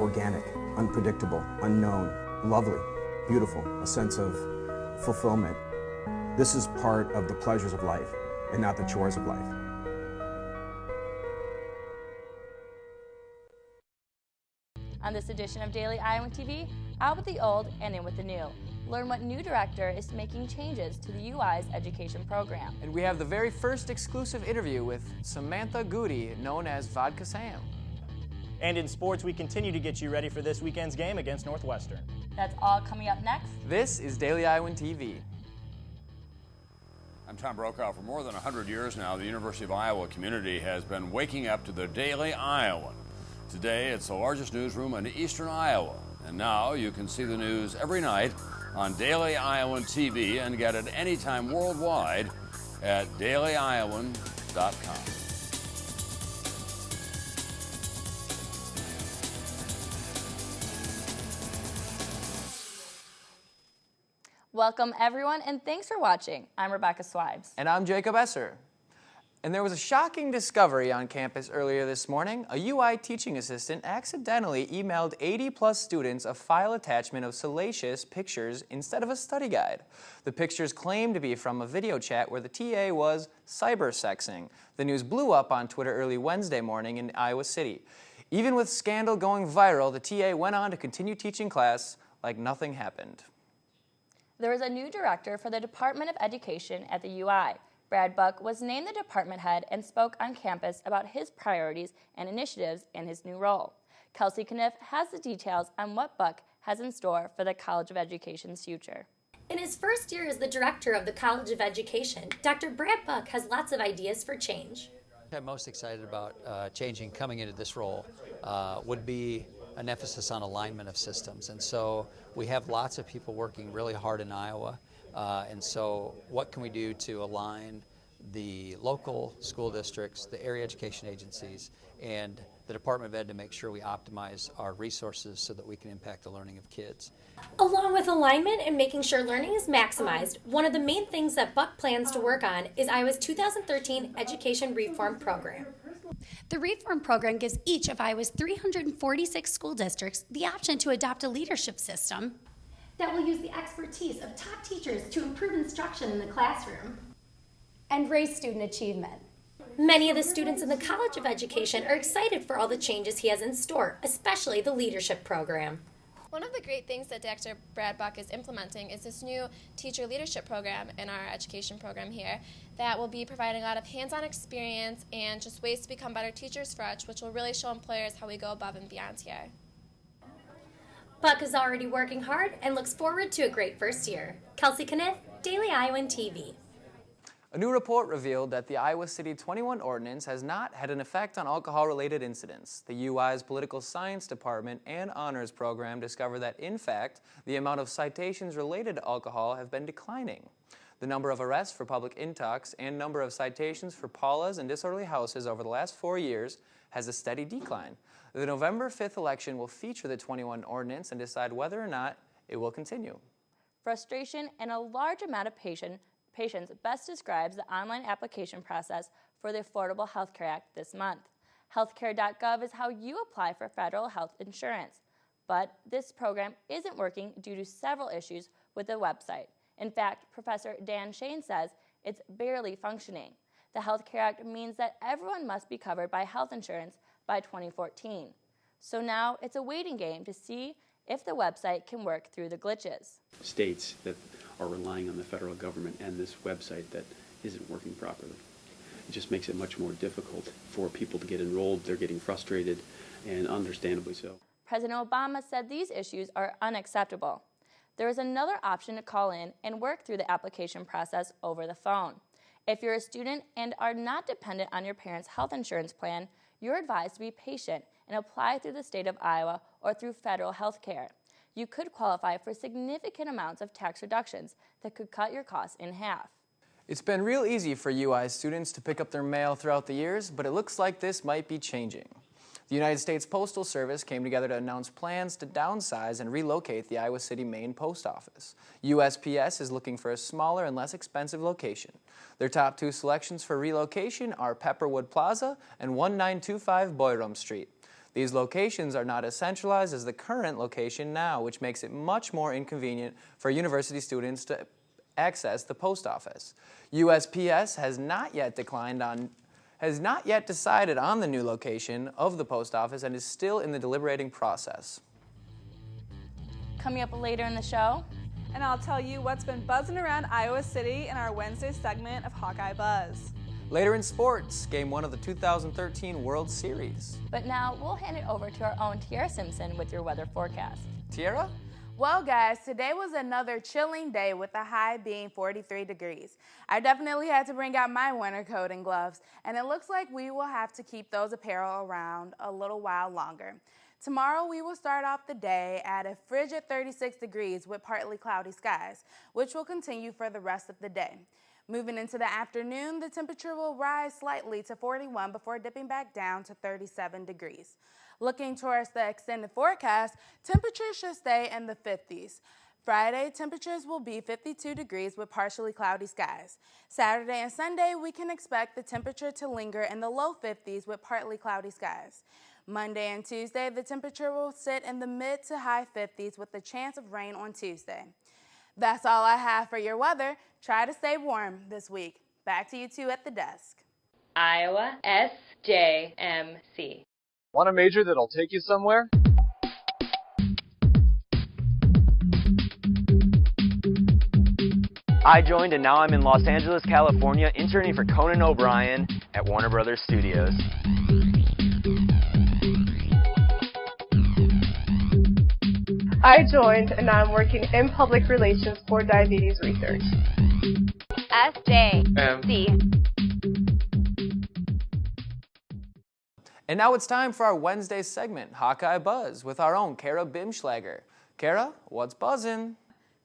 organic, unpredictable, unknown, lovely, beautiful, a sense of fulfillment. This is part of the pleasures of life and not the chores of life. On this edition of Daily Iowan TV, out with the old and in with the new. Learn what new director is making changes to the UI's education program. And we have the very first exclusive interview with Samantha Goody, known as Vodka Samm. And in sports, we continue to get you ready for this weekend's game against Northwestern. That's all coming up next. This is Daily Iowan TV. I'm Tom Brokaw. For more than 100 years now, the University of Iowa community has been waking up to the Daily Iowan. Today, it's the largest newsroom in eastern Iowa. And now you can see the news every night on Daily Iowan TV and get it anytime worldwide at dailyiowan.com. Welcome everyone, and thanks for watching. I'm Rebecca Swibes. And I'm Jacob Esser. And there was a shocking discovery on campus earlier this morning. A UI teaching assistant accidentally emailed 80-plus students a file attachment of salacious pictures instead of a study guide. The pictures claimed to be from a video chat where the TA was cybersexing. The news blew up on Twitter early Wednesday morning in Iowa City. Even with scandal going viral, the TA went on to continue teaching class like nothing happened. There is a new director for the Department of Education at the UI. Brad Buck was named the department head and spoke on campus about his priorities and initiatives in his new role. Kelsey Kniff has the details on what Buck has in store for the College of Education's future. In his first year as the director of the College of Education, Dr. Brad Buck has lots of ideas for change. What I'm most excited about changing coming into this role would be an emphasis on alignment of systems. And so we have lots of people working really hard in Iowa. And so what can we do to align the local school districts, the area education agencies, and the Department of Ed to make sure we optimize our resources so that we can impact the learning of kids. Along with alignment and making sure learning is maximized, one of the main things that Buck plans to work on is Iowa's 2013 Education Reform Program. The Reform Program gives each of Iowa's 346 school districts the option to adopt a leadership system that will use the expertise of top teachers to improve instruction in the classroom and raise student achievement. Many of the students in the College of Education are excited for all the changes he has in store, especially the leadership program. One of the great things that Dr. Brad Buck is implementing is this new teacher leadership program in our education program here that will be providing a lot of hands-on experience and just ways to become better teachers for us, which will really show employers how we go above and beyond here. Buck is already working hard and looks forward to a great first year. Kelsey Kniff, Daily Iowan TV. A new report revealed that the Iowa City 21 ordinance has not had an effect on alcohol-related incidents. The UI's Political Science Department and Honors Program discovered that, in fact, the amount of citations related to alcohol have been declining. The number of arrests for public intox and number of citations for Paulas and disorderly houses over the last 4 years has a steady decline. The November 5th election will feature the 21 ordinance and decide whether or not it will continue. Frustration and a large amount of patience best describes the online application process for the Affordable Health Care Act this month. Healthcare.gov is how you apply for federal health insurance. But this program isn't working due to several issues with the website. In fact, Professor Dan Shane says it's barely functioning. The Health Care Act means that everyone must be covered by health insurance by 2014. So now it's a waiting game to see if the website can work through the glitches. States that are relying on the federal government and this website that isn't working properly. It just makes it much more difficult for people to get enrolled. They're getting frustrated, and understandably so. President Obama said these issues are unacceptable. There is another option to call in and work through the application process over the phone. If you're a student and are not dependent on your parents' health insurance plan, you're advised to be patient and apply through the state of Iowa or through federal health care. You could qualify for significant amounts of tax reductions that could cut your costs in half. It's been real easy for UI students to pick up their mail throughout the years, but it looks like this might be changing. The United States Postal Service came together to announce plans to downsize and relocate the Iowa City main post office. USPS is looking for a smaller and less expensive location. Their top two selections for relocation are Pepperwood Plaza and 1925 Boyrum Street. These locations are not as centralized as the current location now, which makes it much more inconvenient for university students to access the post office. USPS has not yet decided on the new location of the post office and is still in the deliberating process. Coming up later in the show, and I'll tell you what's been buzzing around Iowa City in our Wednesday segment of Hawkeye Buzz. Later in sports, Game 1 of the 2013 World Series. But now we'll hand it over to our own Tiara Simpson with your weather forecast. Tiara? Well, guys, today was another chilling day with the high being 43 degrees. I definitely had to bring out my winter coat and gloves, and it looks like we will have to keep those apparel around a little while longer. Tomorrow, we will start off the day at a frigid 36 degrees with partly cloudy skies, which will continue for the rest of the day. Moving into the afternoon, the temperature will rise slightly to 41 before dipping back down to 37 degrees. Looking towards the extended forecast, temperatures should stay in the 50s. Friday, temperatures will be 52 degrees with partially cloudy skies. Saturday and Sunday, we can expect the temperature to linger in the low 50s with partly cloudy skies. Monday and Tuesday, the temperature will sit in the mid to high 50s with a chance of rain on Tuesday. That's all I have for your weather. Try to stay warm this week. Back to you two at the desk. Iowa SJMC. Want a major that'll take you somewhere? I joined and now I'm in Los Angeles, California, interning for Conan O'Brien at Warner Brothers Studios. I joined and now I'm working in public relations for diabetes research. SJMC. And now it's time for our Wednesday segment, Hawkeye Buzz, with our own Kara Bimschlager. Kara, what's buzzing?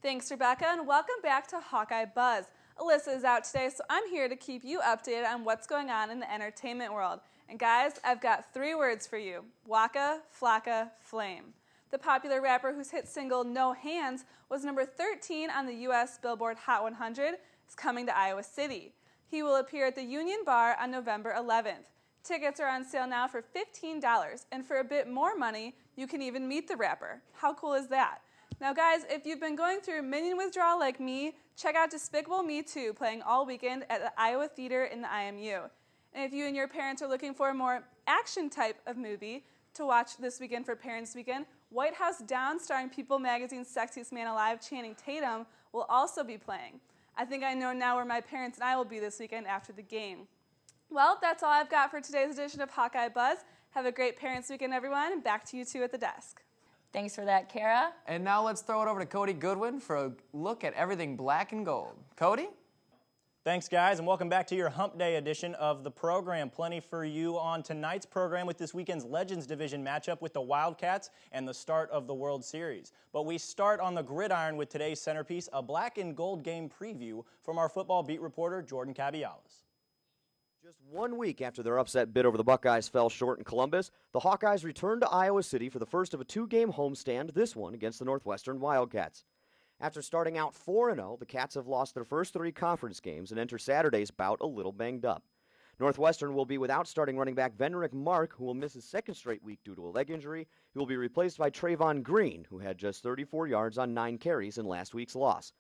Thanks, Rebecca, and welcome back to Hawkeye Buzz. Alyssa is out today, so I'm here to keep you updated on what's going on in the entertainment world. And guys, I've got 3 words for you: Waka Flocka Flame. The popular rapper whose hit single No Hands was number 13 on the U.S. Billboard Hot 100 is coming to Iowa City. He will appear at the Union Bar on November 11th. Tickets are on sale now for $15, and for a bit more money, you can even meet the rapper. How cool is that? Now guys, if you've been going through minion withdrawal like me, check out Despicable Me 2 playing all weekend at the Iowa Theater in the IMU. And if you and your parents are looking for a more action type of movie to watch this weekend for Parents Weekend, White House Down, starring People Magazine's Sexiest Man Alive, Channing Tatum, will also be playing. I think I know now where my parents and I will be this weekend after the game. Well, that's all I've got for today's edition of Hawkeye Buzz. Have a great Parents Weekend, everyone, and back to you two at the desk. Thanks for that, Kara. And now let's throw it over to Cody Goodwin for a look at everything black and gold. Cody? Thanks, guys, and welcome back to your Hump Day edition of the program. Plenty for you on tonight's program with this weekend's Legends Division matchup with the Wildcats and the start of the World Series. But we start on the gridiron with today's centerpiece, a black and gold game preview from our football beat reporter, Jordan Cabialis. Just 1 week after their upset bid over the Buckeyes fell short in Columbus, the Hawkeyes returned to Iowa City for the first of a 2-game homestand, this one against the Northwestern Wildcats. After starting out 4-0, the Cats have lost their first 3 conference games and enter Saturday's bout a little banged up. Northwestern will be without starting running back Venerick Mark, who will miss his 2nd straight week due to a leg injury. He will be replaced by Trayvon Green, who had just 34 yards on 9 carries in last week's loss.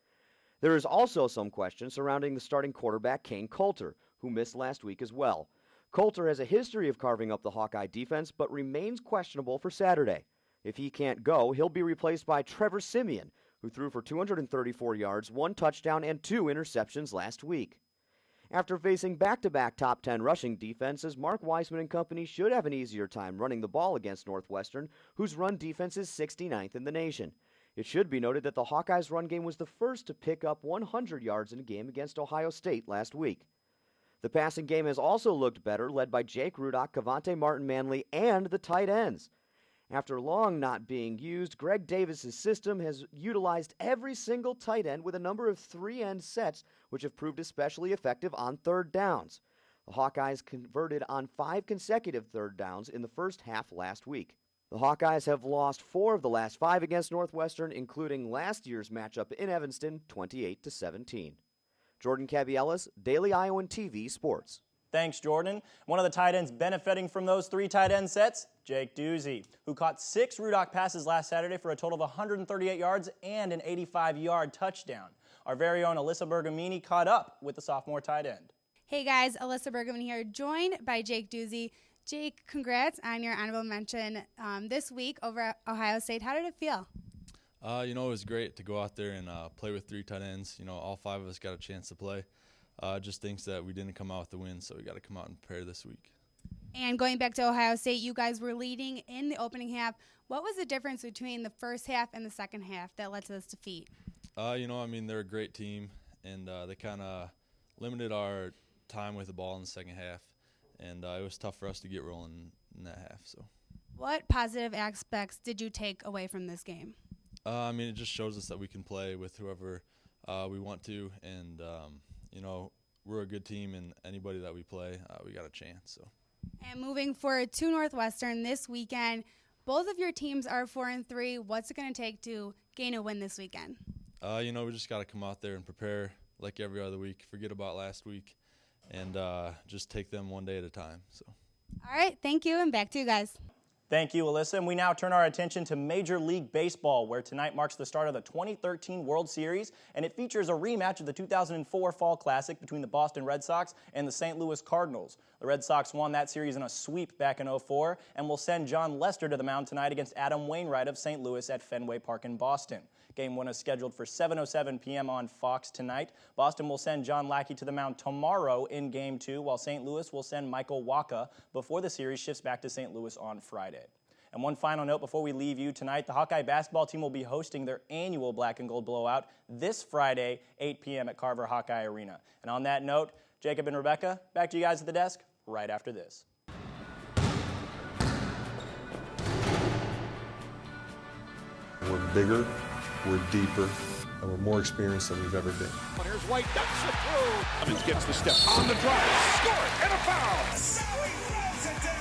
There is also some question surrounding the starting quarterback Kane Coulter, who missed last week as well. Coulter has a history of carving up the Hawkeye defense, but remains questionable for Saturday. If he can't go, he'll be replaced by Trevor Siemian, who threw for 234 yards, 1 touchdown, and 2 interceptions last week. After facing back-to-back top 10 rushing defenses, Mark Weisman and company should have an easier time running the ball against Northwestern, whose run defense is 69th in the nation. It should be noted that the Hawkeyes' run game was the first to pick up 100 yards in a game against Ohio State last week. The passing game has also looked better, led by Jake Rudock, Cavante Martin-Manley, and the tight ends. After long not being used, Greg Davis's system has utilized every single tight end with a number of 3-end sets, which have proved especially effective on 3rd downs. The Hawkeyes converted on 5 consecutive 3rd downs in the first half last week. The Hawkeyes have lost 4 of the last 5 against Northwestern, including last year's matchup in Evanston, 28-17. Jordan Cabialis, Daily Iowan TV Sports. Thanks, Jordan. One of the tight ends benefiting from those 3 tight end sets, Jake Doozy, who caught 6 Rudock passes last Saturday for a total of 138 yards and an 85-yard touchdown. Our very own Alyssa Bergamini caught up with the sophomore tight end. Hey guys, Alyssa Bergamini here, joined by Jake Doozy. Jake, congrats on your honorable mention this week over at Ohio State. How did it feel? It was great to go out there and play with 3 tight ends. All 5 of us got a chance to play. Just thinks that we didn't come out with the win, so we got to come out and prepare this week. And going back to Ohio State, you guys were leading in the opening half. What was the difference between the first half and the second half that led to this defeat? They're a great team, and they kind of limited our time with the ball in the second half, and it was tough for us to get rolling in that half. So, what positive aspects did you take away from this game? It just shows us that we can play with whoever we want to, and we're a good team, and anybody that we play, we got a chance. So. And moving forward to Northwestern this weekend, both of your teams are 4-3. What's it going to take to gain a win this weekend? We just got to come out there and prepare like every other week, forget about last week, and just take them one day at a time. So. All right, thank you, and back to you guys. Thank you, Alyssa. And we now turn our attention to Major League Baseball, where tonight marks the start of the 2013 World Series, and it features a rematch of the 2004 Fall Classic between the Boston Red Sox and the St. Louis Cardinals. The Red Sox won that series in a sweep back in 2004 and will send John Lester to the mound tonight against Adam Wainwright of St. Louis at Fenway Park in Boston. Game 1 is scheduled for 7:07 p.m. on Fox tonight. Boston will send John Lackey to the mound tomorrow in Game 2, while St. Louis will send Michael Wacha before the series shifts back to St. Louis on Friday. And one final note before we leave you tonight, the Hawkeye basketball team will be hosting their annual Black and Gold Blowout this Friday, 8 p.m. at Carver Hawkeye Arena. And on that note, Jacob and Rebecca, back to you guys at the desk right after this. We're bigger, we're deeper, and we're more experienced than we've ever been. Here's White, ducks it through. Evans gets the step on the drive, score it, and a foul. Now he throws it down.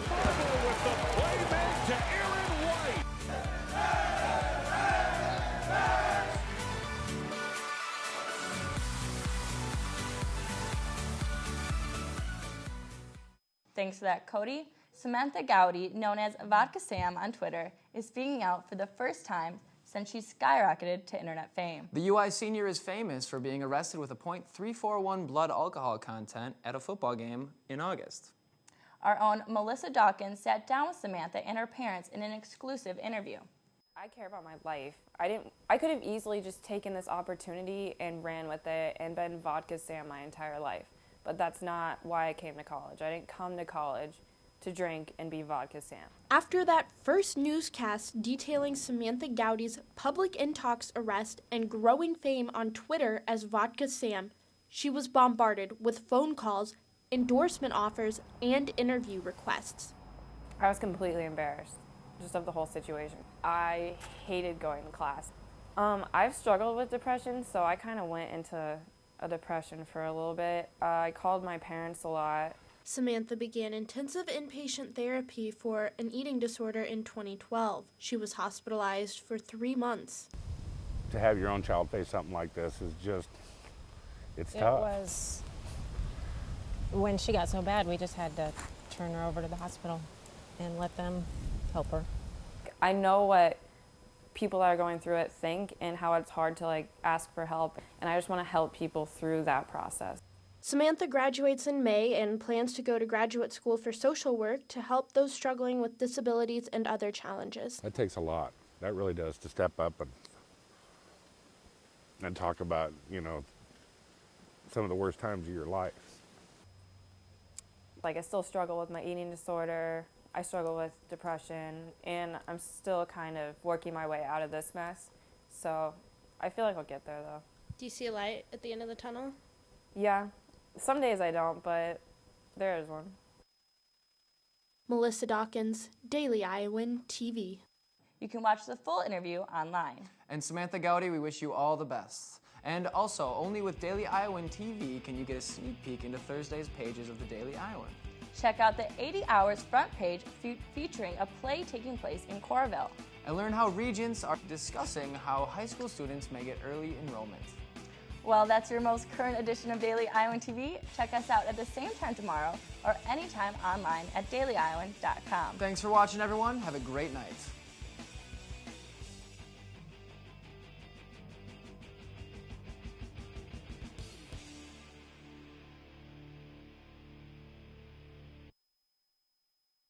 Carver with the playback to Aaron White. Thanks for that, Cody. Samantha Gowdy, known as Vodka Samm on Twitter, is speaking out for the first time since she skyrocketed to internet fame. The UI senior is famous for being arrested with a .341 blood alcohol content at a football game in August. Our own Melissa Dawkins sat down with Samantha and her parents in an exclusive interview. I care about my life. I could have easily just taken this opportunity and ran with it and been Vodka Samm my entire life. But that's not why I came to college. I didn't come to college to drink and be Vodka Samm. After that first newscast detailing Samantha Gowdy's public intox arrest and growing fame on Twitter as Vodka Samm, she was bombarded with phone calls, endorsement offers, and interview requests. I was completely embarrassed just of the whole situation. I hated going to class. I've struggled with depression, so I kind of went into a depression for a little bit. I called my parents a lot. Samantha began intensive inpatient therapy for an eating disorder in 2012. She was hospitalized for 3 months. To have your own child face something like this is just, it's tough. It was, when she got so bad, we just had to turn her over to the hospital and let them help her. I know what people that are going through it think and how it's hard to ask for help, and I just want to help people through that process. Samantha graduates in May and plans to go to graduate school for social work to help those struggling with disabilities and other challenges. That takes a lot. That really does, to step up and talk about, some of the worst times of your life. I still struggle with my eating disorder. I struggle with depression, and I'm still kind of working my way out of this mess. So I feel like I'll get there, though. Do you see a light at the end of the tunnel? Yeah. Some days I don't, but there is one. Melissa Dawkins, Daily Iowan TV. You can watch the full interview online. And Samantha Gowdy, we wish you all the best. And also, only with Daily Iowan TV can you get a sneak peek into Thursday's pages of the Daily Iowan. Check out the 80 Hours front page featuring a play taking place in Coralville. And learn how Regents are discussing how high school students may get early enrollment. Well, that's your most current edition of Daily Iowan TV. Check us out at the same time tomorrow or anytime online at dailyiowan.com. Thanks for watching, everyone. Have a great night.